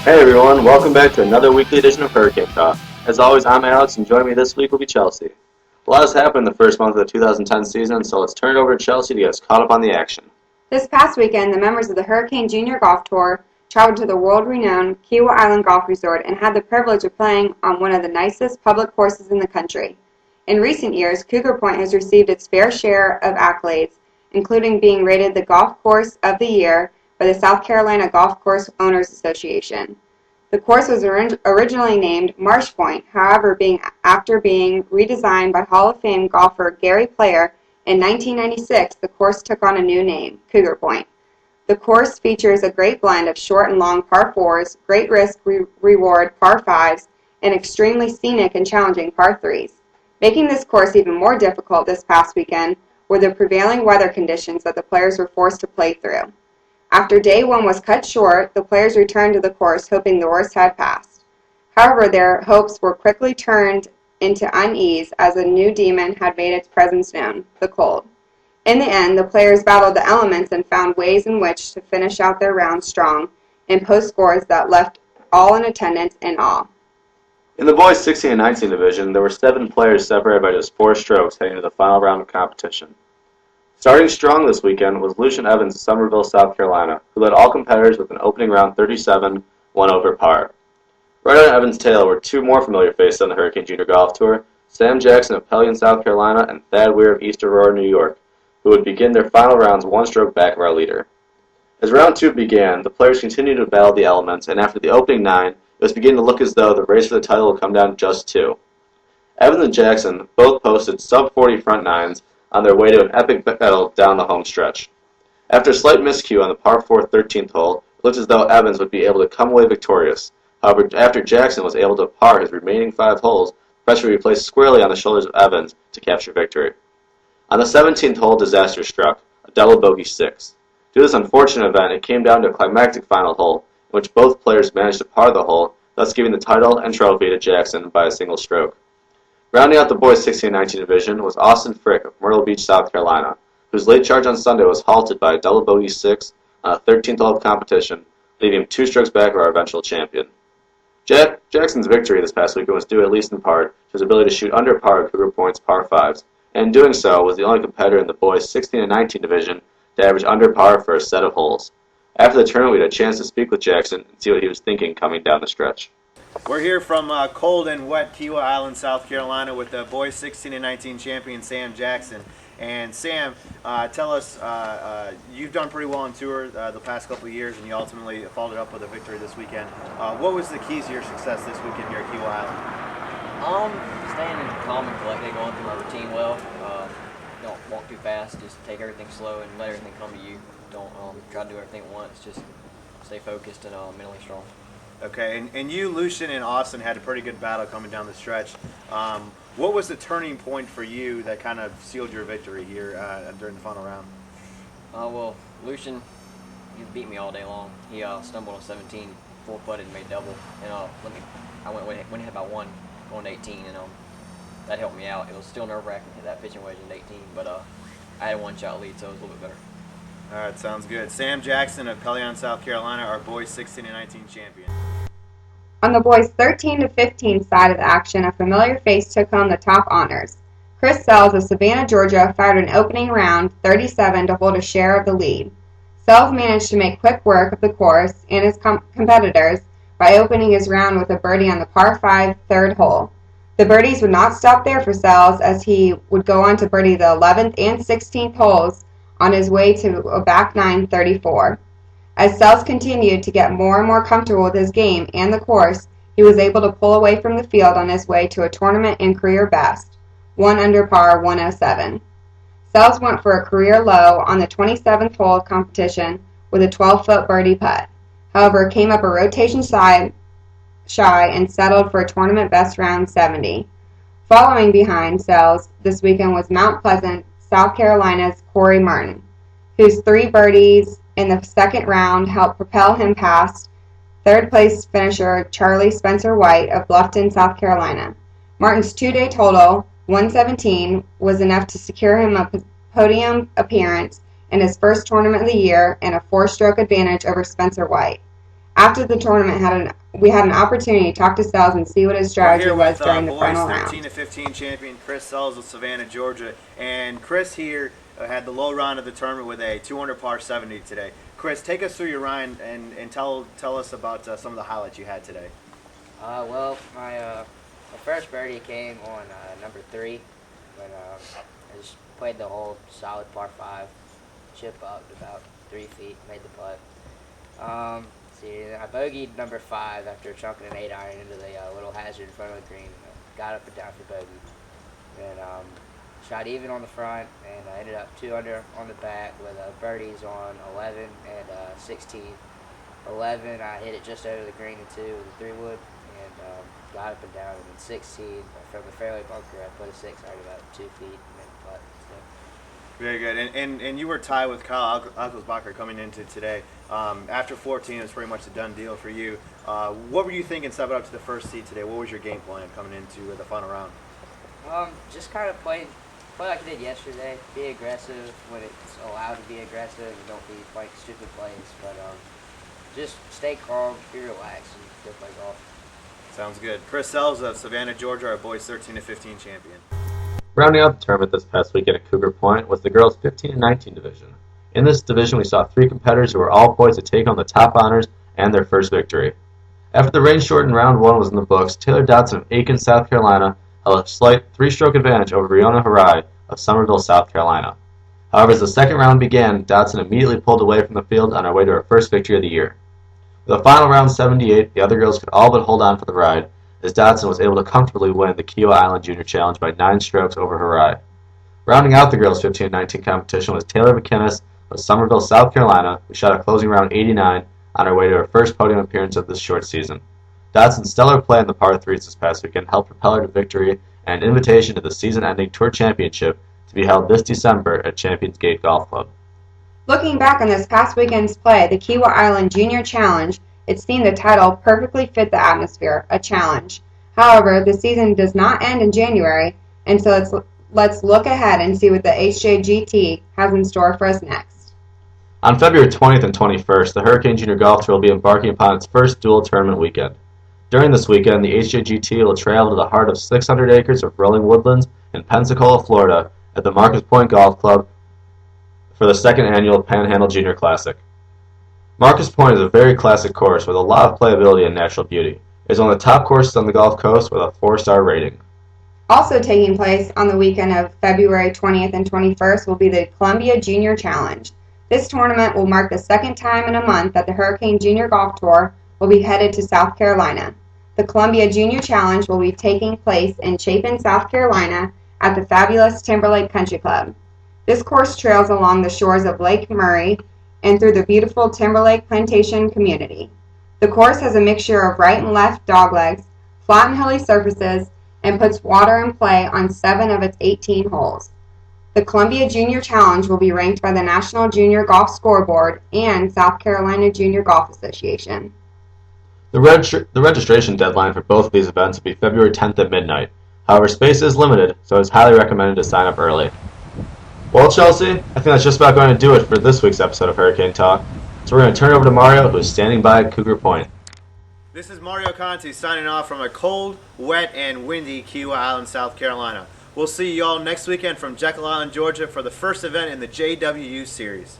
Hey everyone, welcome back to another weekly edition of Hurricane Talk. As always, I'm Alex, and joining me this week will be Chelsea. A lot has happened in the first month of the 2010 season, so let's turn it over to Chelsea to get us caught up on the action. This past weekend, the members of the Hurricane Junior Golf Tour traveled to the world-renowned Kiawah Island Golf Resort and had the privilege of playing on one of the nicest public courses in the country. In recent years, Cougar Point has received its fair share of accolades, including being rated the Golf Course of the Year by the South Carolina Golf Course Owners Association. The course was originally named Marsh Point, however, after being redesigned by Hall of Fame golfer Gary Player in 1996, the course took on a new name, Cougar Point. The course features a great blend of short and long par 4s, great risk-reward par 5s, and extremely scenic and challenging par 3s. Making this course even more difficult this past weekend were the prevailing weather conditions that the players were forced to play through. After day one was cut short, the players returned to the course hoping the worst had passed. However, their hopes were quickly turned into unease as a new demon had made its presence known, the cold. In the end, the players battled the elements and found ways in which to finish out their round strong and post scores that left all in attendance in awe. In the boys 16 and 19 division, there were 7 players separated by just 4 strokes heading to the final round of competition. Starting strong this weekend was Lucian Evans of Summerville, South Carolina, who led all competitors with an opening round 37, 1 over par. Right on Evans' tail were 2 more familiar faces on the Hurricane Junior Golf Tour, Sam Jackson of Pelican, South Carolina, and Thad Weir of East Aurora, New York, who would begin their final rounds 1 stroke back of our leader. As round 2 began, the players continued to battle the elements, and after the opening 9, it was beginning to look as though the race for the title would come down to just 2. Evans and Jackson both posted sub-40 front 9s on their way to an epic battle down the home stretch. After a slight miscue on the par 4 13th hole, it looked as though Evans would be able to come away victorious. However, after Jackson was able to par his remaining 5 holes, the pressure would be placed squarely on the shoulders of Evans to capture victory. On the 17th hole, disaster struck, a double bogey 6. Due to this unfortunate event, it came down to a climactic final hole, in which both players managed to par the hole, thus giving the title and trophy to Jackson by a single stroke. Rounding out the boys 16 and 19 division was Austin Frick of Myrtle Beach, South Carolina, whose late charge on Sunday was halted by a double bogey 6 on a 13th hole of competition, leaving him 2 strokes back of our eventual champion. Jackson's victory this past weekend was due at least in part to his ability to shoot under par at Cougar Point's par 5s, and in doing so was the only competitor in the boys 16 and 19 division to average under par for a set of holes. After the tournament, we had a chance to speak with Jackson and see what he was thinking coming down the stretch. We're here from cold and wet Kiawah Island, South Carolina, with the boys 16 and 19 champion Sam Jackson. And Sam, tell us, you've done pretty well on tour the past couple of years, and you ultimately followed it up with a victory this weekend. What was the keys to your success this weekend here at Kiawah Island? Staying calm and collected, going through my routine well. Don't walk too fast. Just take everything slow and let everything come to you. Don't try to do everything at once. Just stay focused and mentally strong. Okay, and you, Lucian, and Austin had a pretty good battle coming down the stretch. What was the turning point for you that kind of sealed your victory here during the final round? Well, Lucian, he beat me all day long. He stumbled on 17, 4-putted, and made double. And I went ahead by 1, going to 18, and that helped me out. It was still nerve-wracking to hit that pitching wedge in 18, but I had a 1-shot lead, so it was a little bit better. All right, sounds good. Sam Jackson of Pelican, South Carolina, our boys 16 and 19 champion. On the boys 13 to 15 side of the action, a familiar face took home the top honors. Chris Sells of Savannah, Georgia, fired an opening round 37 to hold a share of the lead. Sells managed to make quick work of the course and his competitors by opening his round with a birdie on the par 5 third hole. The birdies would not stop there for Sells, as he would go on to birdie the 11th and 16th holes on his way to a back 9 34. As Sells continued to get more and more comfortable with his game and the course, he was able to pull away from the field on his way to a tournament and career best, 1 under par 107. Sells went for a career low on the 27th hole of competition with a 12-foot birdie putt. However, came up a rotation shy and settled for a tournament best round 70. Following behind Sells this weekend was Mount Pleasant, South Carolina's Corey Martin, whose 3 birdies in the second round helped propel him past third-place finisher Charlie Spencer White of Bluffton, South Carolina. Martin's 2-day total, 117, was enough to secure him a podium appearance in his first tournament of the year and a 4-stroke advantage over Spencer White. After the tournament, we had an opportunity to talk to Sells and see what his strategy We're here was with during the boys final 13 round. to 15 champion Chris Sells of Savannah, Georgia, and Chris here had the low round of the tournament with a 200 par 70 today. Chris, take us through your round and tell us about some of the highlights you had today. Well, my first birdie came on number 3, when I just played the whole solid par 5, chip up about 3 feet, made the putt. I bogeyed number 5 after chunking an 8-iron into the little hazard in front of the green. Got up and down for bogey. Then shot even on the front, and I ended up 2 under on the back with birdies on 11 and 16. 11, I hit it just over the green and 2 with a 3-wood, and got up and down. And then 16, from the fairway bunker, I put a 6-iron about 2 feet and made the putt. So. Very good. And you were tied with Kyle Alkelsbacher coming into today. After 14, it was pretty much a done deal for you. What were you thinking stepping up to the first tee today? What was your game plan coming into the final round? Just kind of play like I did yesterday. Be aggressive when it's allowed to be aggressive, and don't be playing stupid plays. But just stay calm, be relaxed, and go play golf. Sounds good. Chris Sells of Savannah, Georgia, our boys 13 to 15 champion. Rounding out the tournament this past weekend at Cougar Point was the girls 15 and 19 division. In this division, we saw 3 competitors who were all poised to take home the top honors and their first victory. After the rain-shortened round 1 was in the books, Taylor Dotson of Aiken, South Carolina, held a slight 3-stroke advantage over Riona Harai of Somerville, South Carolina. However, as the second round began, Dotson immediately pulled away from the field on her way to her first victory of the year. With a final round 78, the other girls could all but hold on for the ride, as Dotson was able to comfortably win the Kiawah Island Junior Challenge by 9 strokes over Harai. Rounding out the girls' 15-19 competition was Taylor McInnes of Somerville, South Carolina, who shot a closing round 89 on her way to her first podium appearance of this short season. Dotson's stellar play in the par 3s this past weekend helped propel her to victory and an invitation to the season-ending Tour Championship to be held this December at Champions Gate Golf Club. Looking back on this past weekend's play, the Kiawah Island Junior Challenge, it seemed the title perfectly fit the atmosphere, a challenge. However, the season does not end in January, and so let's look ahead and see what the HJGT has in store for us next. On February 20th and 21st, the Hurricane Junior Golf Tour will be embarking upon its first dual tournament weekend. During this weekend, the HJGT will travel to the heart of 600 acres of rolling woodlands in Pensacola, Florida, at the Cougar Point Golf Club for the second annual Panhandle Junior Classic. Marcus Point is a very classic course with a lot of playability and natural beauty. It is one of the top courses on the Gulf Coast with a 4-star rating. Also taking place on the weekend of February 20th and 21st will be the Columbia Junior Challenge. This tournament will mark the second time in a month that the Hurricane Junior Golf Tour will be headed to South Carolina. The Columbia Junior Challenge will be taking place in Chapin, South Carolina at the fabulous Timberlake Country Club. This course trails along the shores of Lake Murray and through the beautiful Timberlake Plantation community. The course has a mixture of right and left doglegs, flat and hilly surfaces, and puts water in play on 7 of its 18 holes. The Columbia Junior Challenge will be ranked by the National Junior Golf Scoreboard and South Carolina Junior Golf Association. The registration deadline for both of these events will be February 10th at midnight. However, space is limited, so it's highly recommended to sign up early. Well, Chelsea, I think that's just about going to do it for this week's episode of Hurricane Talk. So we're going to turn it over to Mario, who is standing by at Cougar Point. This is Mario Conti signing off from a cold, wet, and windy Kiawah Island, South Carolina. We'll see you all next weekend from Jekyll Island, Georgia for the first event in the JWU series.